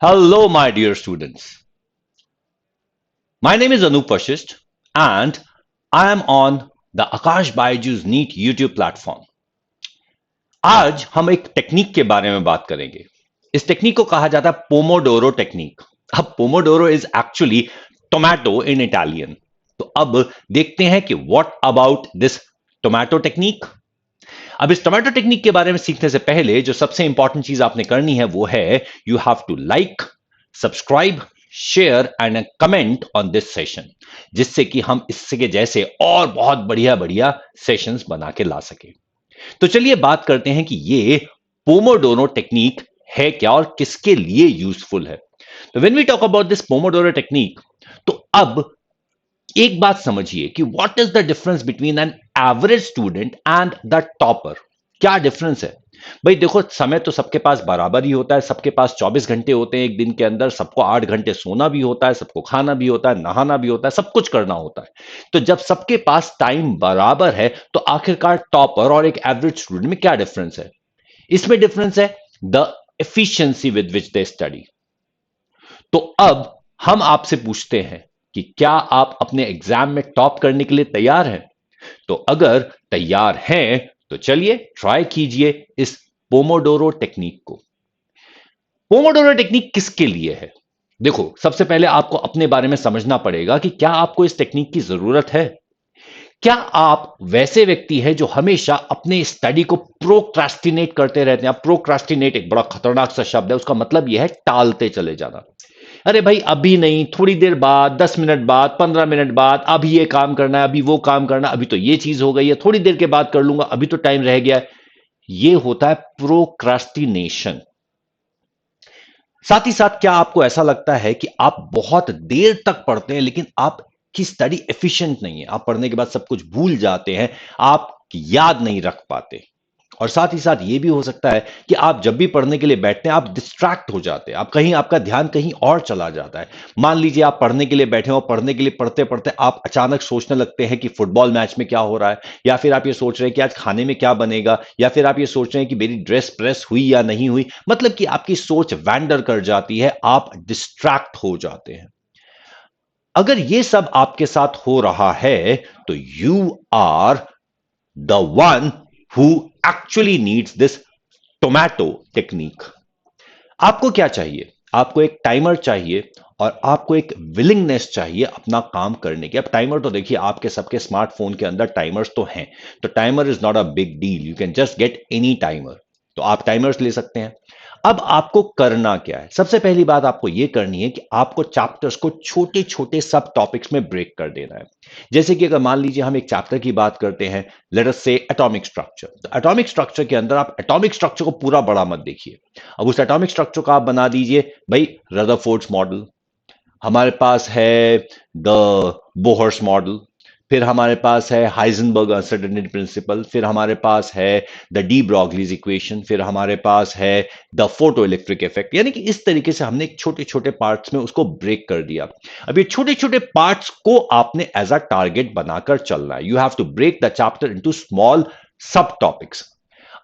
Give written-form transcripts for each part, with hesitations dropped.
Hello, my dear students. My name is Anup Vashist, and I am on the Akash Byju's NEET YouTube platform. आज हम एक technique के बारे में बात करेंगे। इस टेक्निक को कहा जाता है पोमोडोरो टेक्निक। अब Pomodoro is actually tomato in Italian. तो अब देखते हैं कि what about this tomato technique. अब इस टोमेटो टेक्निक के बारे में सीखने से पहले जो सबसे इंपॉर्टेंट चीज आपने करनी है वो है you have to like, subscribe, share and comment on this session, जिससे कि हम इसके जैसे और बहुत बढ़िया बढ़िया सेशंस बना के ला सके। तो चलिए बात करते हैं कि ये पोमोडोरो टेक्निक है क्या और किसके लिए यूजफुल है। तो when we talk about this pomodoro technique, तो अब एक बात समझिए कि what is the difference between an average student and the topper. क्या डिफरेंस है भाई? देखो, समय तो सबके पास बराबर ही होता है। सबके पास 24 घंटे होते हैं एक दिन के अंदर। सबको 8 घंटे सोना भी होता है, सबको खाना भी होता है, नहाना भी होता है, सब कुछ करना होता है। तो जब सबके पास टाइम बराबर है तो आखिरकार टॉपर और एक एवरेज स्टूडेंट में क्या डिफरेंस है? इसमें डिफरेंस है the efficiency with which they study. तो अब हम आपसे पूछते हैं कि क्या आप अपने एग्जाम में टॉप करने के लिए तैयार हैं? तो अगर तैयार हैं तो चलिए ट्राई कीजिए इस पोमोडोरो टेक्निक को। पोमोडोरो टेक्निक किसके लिए है? देखो, सबसे पहले आपको अपने बारे में समझना पड़ेगा कि क्या आपको इस टेक्निक की जरूरत है। क्या आप वैसे व्यक्ति हैं जो हमेशा अपने स्टडी को प्रोक्रास्टिनेट करते रहते हैं? प्रोक्रास्टिनेट एक बड़ा खतरनाक सा शब्द है। उसका मतलब यह है टालते चले जाना। अरे भाई, अभी नहीं, थोड़ी देर बाद, 10 मिनट बाद, 15 मिनट बाद, अभी ये काम करना है, अभी वो काम करना है, अभी तो ये चीज हो गई है, थोड़ी देर के बाद कर लूंगा, अभी तो टाइम रह गया है। ये होता है प्रोक्रास्टिनेशन। साथ ही साथ क्या आपको ऐसा लगता है कि आप बहुत देर तक पढ़ते हैं लेकिन आपकी स्टडी एफिशिएंट नहीं है? आप पढ़ने के बाद सब कुछ भूल जाते हैं, आप याद नहीं रख पाते। और साथ ही साथ ये भी हो सकता है कि आप जब भी पढ़ने के लिए बैठते हैं आप डिस्ट्रैक्ट हो जाते हैं, आप कहीं, आपका ध्यान कहीं और चला जाता है। मान लीजिए आप पढ़ने के लिए बैठे हो और पढ़ने के लिए पढ़ते पढ़ते आप अचानक सोचने लगते हैं कि फुटबॉल मैच में क्या हो रहा है, या फिर आप ये सोच रहे हैं कि आज खाने में क्या बनेगा, या फिर आप ये सोच रहे हैं कि मेरी ड्रेस प्रेस हुई या नहीं हुई। मतलब कि आपकी सोच वैंडर कर जाती है, आप डिस्ट्रैक्ट हो जाते हैं। अगर ये सब आपके साथ हो रहा है तो you are the one who actually needs this tomato technique. आपको क्या चाहिए? आपको एक टाइमर चाहिए और आपको एक विलिंगनेस चाहिए अपना काम करने की। अब टाइमर तो देखिए, आपके सबके स्मार्टफोन के अंदर टाइमर्स तो हैं। तो timer is not a big deal, you can just get any timer. तो आप टाइमर्स ले सकते हैं। अब आपको करना क्या है? सबसे पहली बात आपको यह करनी है कि आपको चैप्टर्स को छोटे छोटे सब टॉपिक्स में ब्रेक कर देना है। जैसे कि अगर मान लीजिए हम एक चैप्टर की बात करते हैं, लेट अस से एटॉमिक स्ट्रक्चर। तो एटॉमिक स्ट्रक्चर के अंदर आप एटॉमिक स्ट्रक्चर को पूरा बड़ा मत देखिए। अब उस एटॉमिक स्ट्रक्चर को आप बना दीजिए भाई रदरफोर्ड्स मॉडल, हमारे पास है द बोहर्स मॉडल, फिर हमारे पास है हाइजेनबर्ग अनसर्टेनिटी प्रिंसिपल, फिर हमारे पास है द डी ब्रॉगलीज इक्वेशन, फिर हमारे पास है द फोटो इलेक्ट्रिक इफेक्ट। यानी कि इस तरीके से हमने छोटे छोटे पार्ट्स में उसको ब्रेक कर दिया। अब ये छोटे छोटे पार्ट्स को आपने एज अ टारगेट बनाकर चलना है। You have to break the chapter into small sub topics.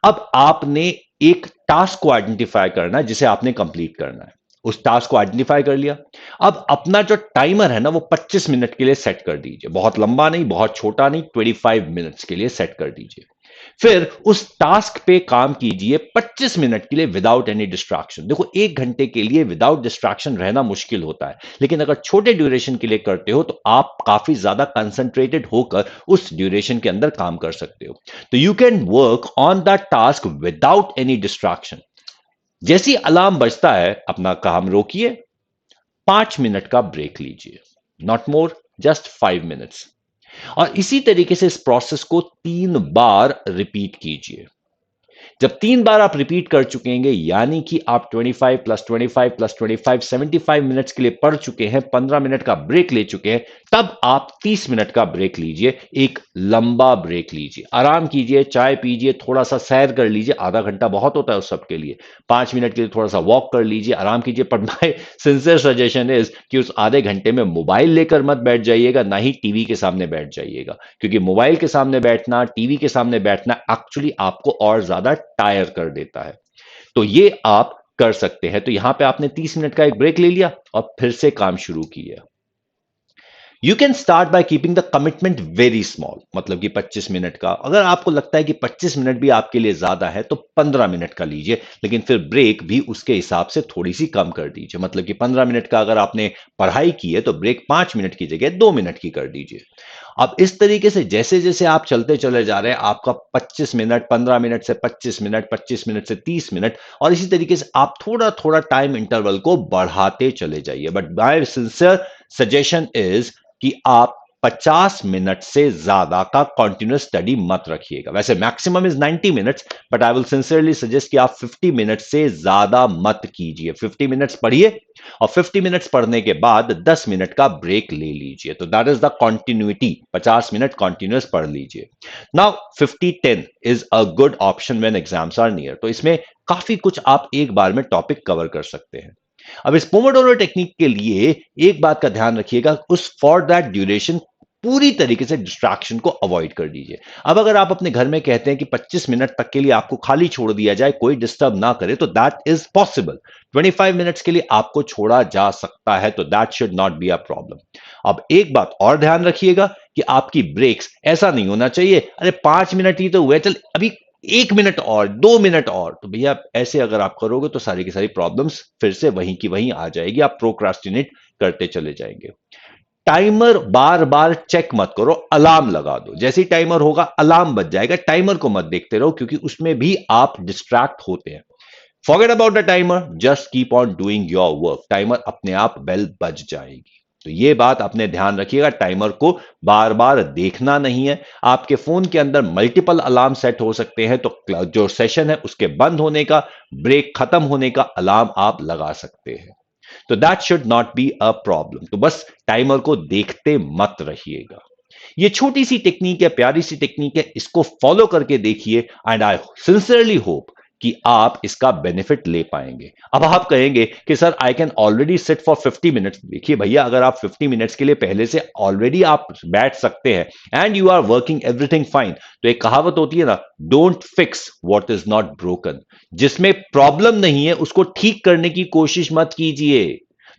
अब आपने एक टास्क को आइडेंटिफाई करना है जिसे आपने कंप्लीट करना है। उस टास्क को आइडेंटिफाई कर लिया। अब अपना जो टाइमर है ना वो 25 मिनट के लिए सेट कर दीजिए। बहुत लंबा नहीं, बहुत छोटा नहीं, 25 मिनट्स के लिए सेट कर दीजिए। फिर उस टास्क पे काम कीजिए 25 मिनट के लिए विदाउट एनी डिस्ट्रैक्शन। देखो, 1 घंटे के लिए विदाउट डिस्ट्रैक्शन रहना मुश्किल होता है, लेकिन अगर छोटे ड्यूरेशन के लिए करते हो तो आप काफी ज्यादा कंसंट्रेटेड होकर उस ड्यूरेशन के अंदर काम कर सकते हो। तो you can work on the task without any distraction. जैसी अलार्म बजता है अपना काम रोकिए, 5 मिनट का ब्रेक लीजिए, नॉट मोर, जस्ट 5 मिनट्स। और इसी तरीके से इस प्रोसेस को 3 बार रिपीट कीजिए। जब 3 बार आप रिपीट कर चुकेंगे, यानी कि आप 25 प्लस 25 प्लस 25 75 मिनट्स के लिए पढ़ चुके हैं, 15 मिनट का ब्रेक ले चुके हैं, तब आप 30 मिनट का ब्रेक लीजिए। एक लंबा ब्रेक लीजिए, आराम कीजिए, चाय पीजिए, थोड़ा सा सैर कर लीजिए। आधा घंटा बहुत होता है उस सब के लिए। 5 मिनट के लिए थोड़ा सा वॉक कर लीजिए, आराम कीजिए। पर माय सिंसियर सजेशन इज कि उस आधे घंटे में मोबाइल लेकर मत बैठ जाइएगा, ना ही टीवी के सामने बैठ जाइएगा, क्योंकि मोबाइल के सामने बैठना, टीवी के सामने बैठना एक्चुअली आपको और ज्यादा टायर कर देता है। तो ये आप कर सकते हैं। तो यहां पे आपने 30 मिनट का एक ब्रेक ले लिया और फिर से काम शुरू किया। You can start by keeping the commitment very small, मतलब कि 25 मिनट का। अगर आपको लगता है कि 25 मिनट भी आपके लिए ज्यादा है तो 15 मिनट का लीजिए, लेकिन फिर ब्रेक भी उसके हिसाब से थोड़ी सी कम कर दीजिए। मतलब कि 15 मिनट का अगर आपने पढ़ाई की है तो ब्रेक 5 मिनट की जगह 2 मिनट की कर दीजिए। अब इस तरीके से जैसे जैसे आप चलते चले जा रहे हैं, आपका 25 मिनट, 15 मिनट से 25 मिनट, 25 मिनट से 30 मिनट, और इसी तरीके से आप थोड़ा थोड़ा टाइम इंटरवल को बढ़ाते चले जाइए। But my sincere suggestion is कि आप 50 मिनट से ज्यादा का कॉन्टिन्यूस स्टडी मत रखिएगा। वैसे maximum is 90 minutes, but I will sincerely suggest कि आप 50 मिनट से ज्यादा मत कीजिए। 50 मिनट्स पढ़िए और 50 मिनट्स पढ़ने के बाद 10 मिनट का ब्रेक ले लीजिए। तो that is the continuity. 50 minute continuous पढ़ लीजिए। Now 50-10 is a good option when exams are near. तो इसमें काफी कुछ आप एक बार में टॉपिक कवर कर सकते हैं। अब इस पोमोडोरो टेक्निक के लिए एक बात का ध्यान रखिएगा, उस फॉर दैट ड्यूरेशन पूरी तरीके से डिस्ट्रैक्शन को अवॉइड कर दीजिए। अब अगर आप अपने घर में कहते हैं कि 25 मिनट तक के लिए आपको खाली छोड़ दिया जाए, कोई डिस्टर्ब ना करे, तो दैट इज पॉसिबल। 25 मिनट्स के लिए आपको छोड़ा जा सकता है, तो that should not be a problem. अब एक बात और ध्यान रखिएगा कि आपकी ब्रेक्स ऐसा नहीं होना चाहिए, अरे 5 मिनट ही तो हुए, चल अभी 1 मिनट और, 2 मिनट और। तो भैया ऐसे अगर आप करोगे तो सारी की सारी प्रॉब्लम्स फिर से वहीं की वहीं आ जाएगी, आप प्रोक्रास्टिनेट करते चले जाएंगे। टाइमर बार बार चेक मत करो, अलार्म लगा दो। जैसे ही टाइमर होगा अलार्म बज जाएगा, टाइमर को मत देखते रहो, क्योंकि उसमें भी आप डिस्ट्रैक्ट होते हैं। Forget about the timer, just keep on doing your work. Timer अपने आप बेल बज जाएगी। तो ये बात अपने ध्यान रखिएगा, टाइमर को बार बार देखना नहीं है। आपके फोन के अंदर मल्टीपल अलार्म सेट हो सकते हैं, तो जो सेशन है उसके बंद होने का, ब्रेक खत्म होने का अलार्म आप लगा सकते हैं। तो that should not be a problem. तो बस टाइमर को देखते मत रहिएगा। ये छोटी सी टेक्निक है, प्यारी सी टेक्निक है, इसको फॉलो करके देखिए एंड आई सिंसियरली होप कि आप इसका बेनिफिट ले पाएंगे। अब आप कहेंगे कि sir I can already sit for 50 minutes. देखिए भैया, अगर आप 50 मिनट्स के लिए पहले से ऑलरेडी आप बैठ सकते हैं and you are working everything fine, तो एक कहावत होती है ना, don't fix what is not broken. जिसमें प्रॉब्लम नहीं है उसको ठीक करने की कोशिश मत कीजिए।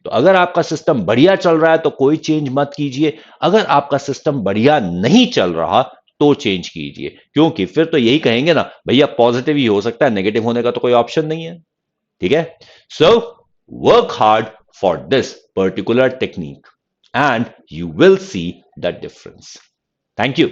तो अगर आपका सिस्टम बढ़िया चल रहा है तो कोई चेंज मत कीजिए, अगर आपका सिस्टम बढ़िया नहीं चल रहा तो चेंज कीजिए, क्योंकि फिर तो यही कहेंगे ना भैया पॉजिटिव ही हो सकता है, नेगेटिव होने का तो कोई ऑप्शन नहीं है। ठीक है? So work hard for this particular technique and you will see the difference. Thank you.